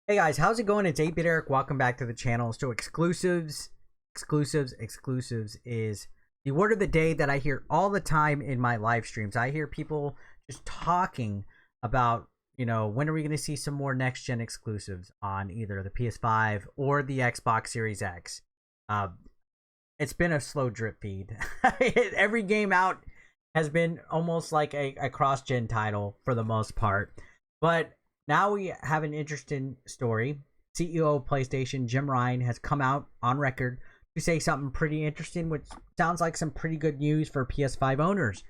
Hey guys, how's it going? It's 8-Bit Eric. Welcome back to the channel. So exclusives is the word of the day that I hear all the time in my live streams. I hear people just talking about, when are we going to see some more next gen exclusives on either the PS5 or the Xbox Series X. It's been a slow drip feed. Every game out has been almost like a cross-gen title for the most part. But now we have an interesting story. CEO of PlayStation, Jim Ryan, has come out on record to say something pretty interesting, which sounds like some pretty good news for PS5 owners.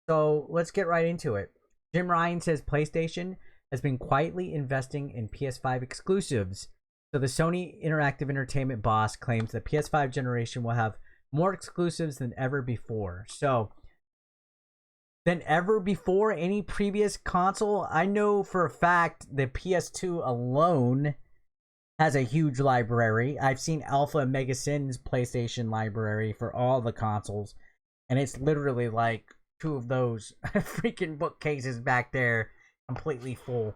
So let's get right into it. Jim Ryan says PlayStation has been quietly investing in PS5 exclusives. So the Sony Interactive Entertainment boss claims the PS5 generation will have more exclusives than ever before. Any previous console. I know for a fact the PS2 alone has a huge library. I've seen Alpha and Mega Sin's PlayStation library for all the consoles, and it's literally like two of those freaking bookcases back there completely full.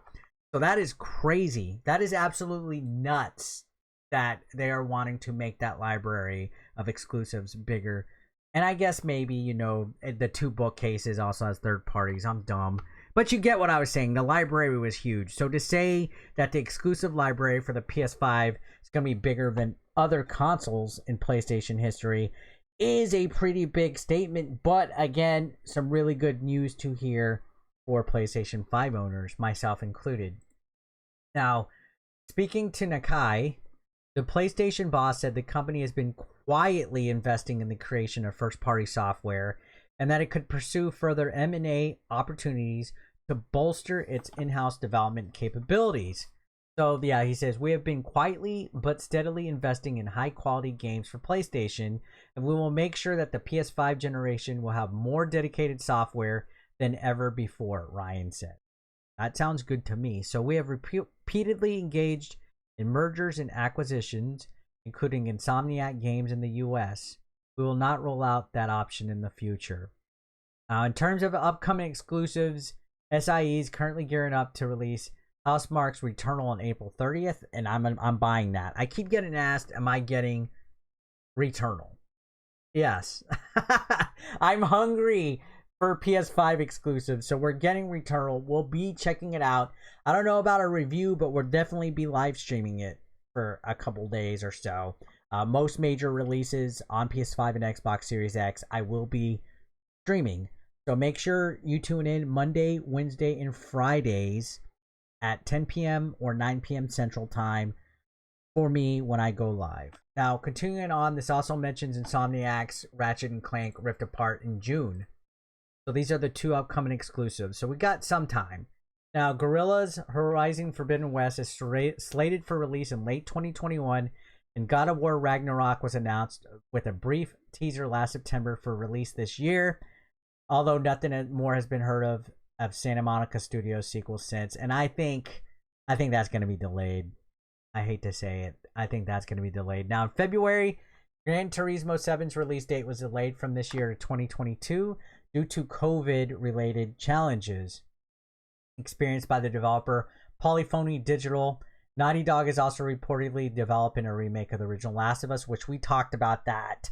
So that is crazy. That is absolutely nuts that they are wanting to make that library of exclusives bigger. And I guess maybe, the two bookcases also has third parties. I'm dumb. But you get what I was saying. The library was huge. So to say that the exclusive library for the PS5 is going to be bigger than other consoles in PlayStation history is a pretty big statement. But again, some really good news to hear for PlayStation 5 owners, myself included. Now, speaking to Nakai, the PlayStation boss said the company has been quietly investing in the creation of first-party software and that it could pursue further M&A opportunities to bolster its in-house development capabilities. So, yeah, he says, we have been quietly but steadily investing in high-quality games for PlayStation, and we will make sure that the PS5 generation will have more dedicated software than ever before, Ryan said. That sounds good to me. So we have repeatedly engaged in mergers and acquisitions, including Insomniac Games in the US. We will not roll out that option in the future. In terms of upcoming exclusives, SIE is currently gearing up to release Housemarque's Returnal on April 30th, and I'm buying that. I keep getting asked, am I getting Returnal? Yes. I'm hungry for PS5 exclusives, so we're getting Returnal. We'll be checking it out. I don't know about a review, but we'll definitely be live streaming it for a couple days or so. Most major releases on PS5 and Xbox Series X, I will be streaming. So make sure you tune in Monday, Wednesday, and Fridays at 10 p.m. or 9 p.m. Central Time for me when I go live. Now, continuing on, this also mentions Insomniac's Ratchet & Clank Rift Apart in June. So these are the two upcoming exclusives. So we got some time. Now, Guerrilla's Horizon Forbidden West is slated for release in late 2021, and God of War Ragnarok was announced with a brief teaser last September for release this year, although nothing more has been heard of Santa Monica Studios sequel since, and I think that's going to be delayed. I hate to say it. I think that's going to be delayed. Now, in February, Gran Turismo 7's release date was delayed from this year to 2022 due to COVID-related challenges experienced by the developer Polyphony Digital. Naughty Dog is also reportedly developing a remake of the original Last of Us, which we talked about that.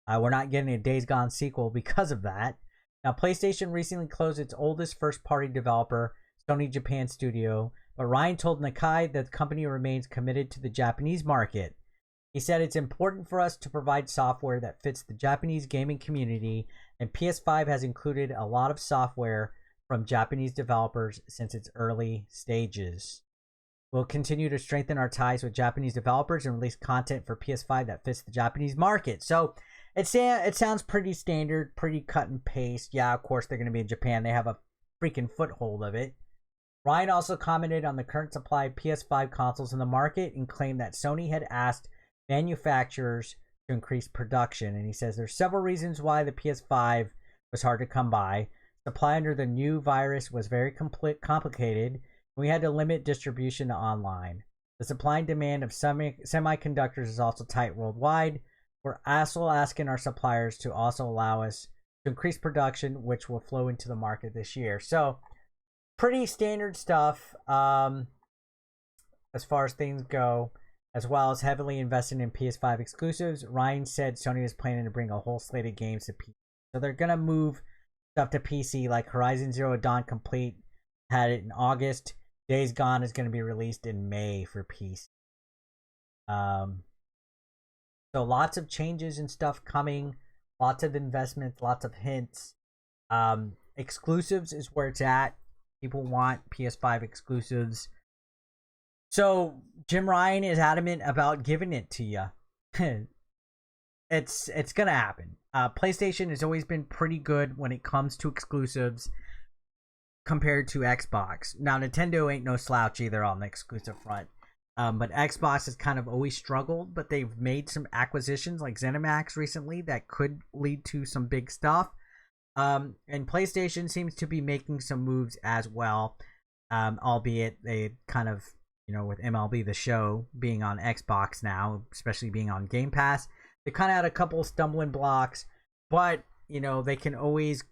We're not getting a Days Gone sequel because of that. Now, PlayStation recently closed its oldest first-party developer, Sony Japan Studio, but Ryan told Nakai that the company remains committed to the Japanese market. He said, it's important for us to provide software that fits the Japanese gaming community, and PS5 has included a lot of software from Japanese developers since its early stages. We'll continue to strengthen our ties with Japanese developers and release content for PS5 that fits the Japanese market. So it sounds pretty standard, pretty cut and paste. Yeah, of course they're going to be in Japan. They have a freaking foothold of it. Ryan also commented on the current supply of PS5 consoles in the market and claimed that Sony had asked manufacturers to increase production. And he says there's several reasons why the PS5 was hard to come by. Supply under the new virus was very complicated. We had to limit distribution to online. The supply and demand of semiconductors is also tight worldwide. We're also asking our suppliers to also allow us to increase production, which will flow into the market this year. So, pretty standard stuff. as far as things go, as well as heavily investing in PS5 exclusives. Ryan said Sony is planning to bring a whole slate of games to PC. So they're going to move stuff to PC, like Horizon Zero Dawn Complete had it in August. Days Gone is going to be released in May for PC. So lots of changes and stuff coming, lots of investments, lots of hints. Exclusives is where it's at. People want PS5 exclusives. So Jim Ryan is adamant about giving it to you. It's gonna happen. PlayStation has always been pretty good when it comes to exclusives compared to Xbox. Now Nintendo ain't no slouch either on the exclusive front. But Xbox has kind of always struggled, but they've made some acquisitions like ZeniMax recently that could lead to some big stuff. And PlayStation seems to be making some moves as well, albeit they kind of, with MLB The Show being on Xbox now, especially being on Game Pass, they kind of had a couple stumbling blocks, but, they can always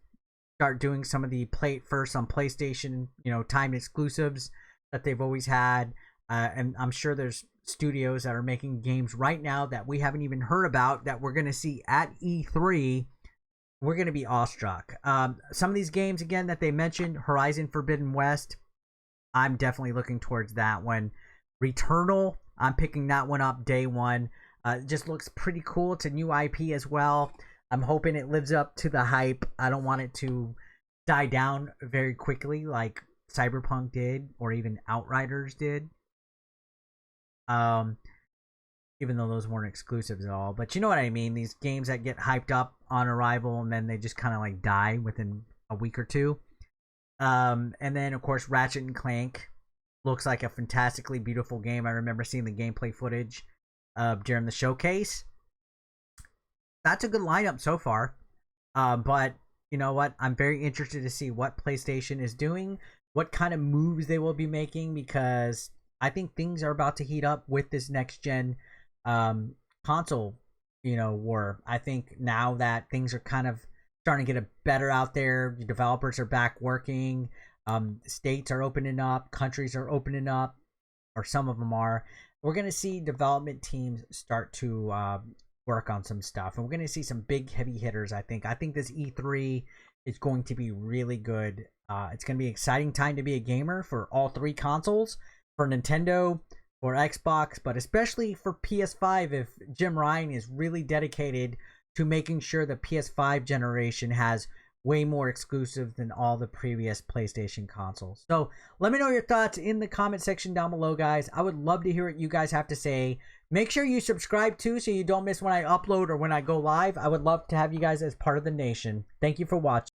start doing some of the play it first on PlayStation, timed exclusives that they've always had. And I'm sure there's studios that are making games right now that we haven't even heard about that we're going to see at E3. We're going to be awestruck. Some of these games, again, that they mentioned, Horizon Forbidden West, I'm definitely looking towards that one. Returnal, I'm picking that one up day one. It just looks pretty cool. It's a new IP as well. I'm hoping it lives up to the hype. I don't want it to die down very quickly like Cyberpunk did or even Outriders did. Even though those weren't exclusives at all, but you know what I mean, these games that get hyped up on arrival and then they just kind of like die within a week or two. And then of course Ratchet and Clank looks like a fantastically beautiful game. I remember seeing the gameplay footage during the showcase. That's a good lineup so far. But you know what, I'm very interested to see what PlayStation is doing, what kind of moves they will be making, because I think things are about to heat up with this next gen console, war. I think now that things are kind of starting to get better out there, the developers are back working, states are opening up, countries are opening up, or some of them are. We're going to see development teams start to work on some stuff, and we're going to see some big heavy hitters. I think this E3 is going to be really good. It's going to be an exciting time to be a gamer for all three consoles, for Nintendo, for Xbox, but especially for PS5, if Jim Ryan is really dedicated to making sure the PS5 generation has way more exclusive than all the previous PlayStation consoles. So let me know your thoughts in the comment section down below, guys. I would love to hear what you guys have to say. Make sure you subscribe too, so you don't miss when I upload or when I go live. I would love to have you guys as part of the nation. Thank you for watching.